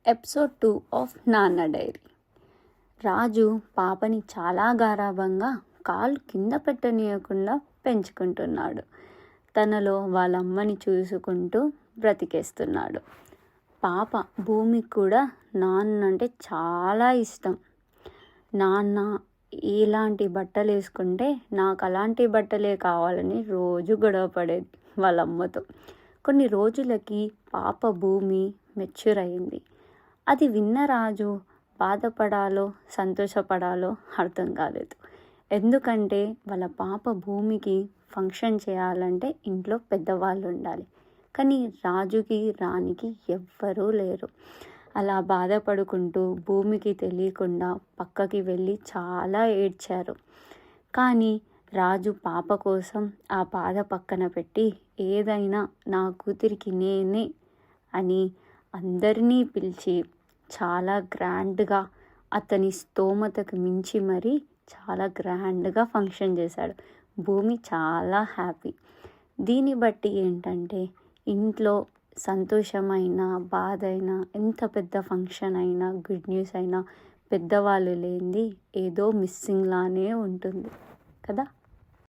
Episode 2 of నాన్న dairy. రాజు పాపని చాలా గారాబంగా కాలు కింద పెట్టనీయకుండా పెంచుకుంటున్నాడు. తనలో వాళ్ళమ్మని చూసుకుంటూ బ్రతికేస్తున్నాడు. పాప భూమికి కూడా నాన్న అంటే చాలా ఇష్టం. నాన్న ఇలాంటి బట్టలు వేసుకుంటే నాకు అలాంటి బట్టలే కావాలని రోజు గొడవ పడేది వాళ్ళమ్మతో. కొన్ని రోజులకి పాప భూమి మెచ్యూర్ అయింది. అది విన్న రాజు బాధపడాలో సంతోషపడాలో అర్థం కాలేదు. ఎందుకంటే వాళ్ళ పాప భూమికి ఫంక్షన్ చేయాలంటే ఇంట్లో పెద్దవాళ్ళు ఉండాలి. కానీ రాజుకి రాణికి ఎవ్వరూ లేరు. అలా బాధపడుకుంటూ భూమికి తెలియకుండా పక్కకి వెళ్ళి చాలా ఏడ్చారు. కానీ రాజు పాప కోసం ఆ బాధ పక్కన పెట్టి ఏదైనా నా కూతురికి నేనే అని అందరినీ పిలిచి చాలా గ్రాండ్గా అతని స్తోమతకు మించి మరీ చాలా గ్రాండ్గా ఫంక్షన్ చేశాడు. భూమి చాలా హ్యాపీ. దీన్ని బట్టి ఏంటంటే ఇంట్లో సంతోషమైనా బాధ అయినా ఎంత పెద్ద ఫంక్షన్ అయినా గుడ్ న్యూస్ అయినా పెద్దవాళ్ళు లేనిది ఏదో మిస్సింగ్ లానే ఉంటుంది కదా.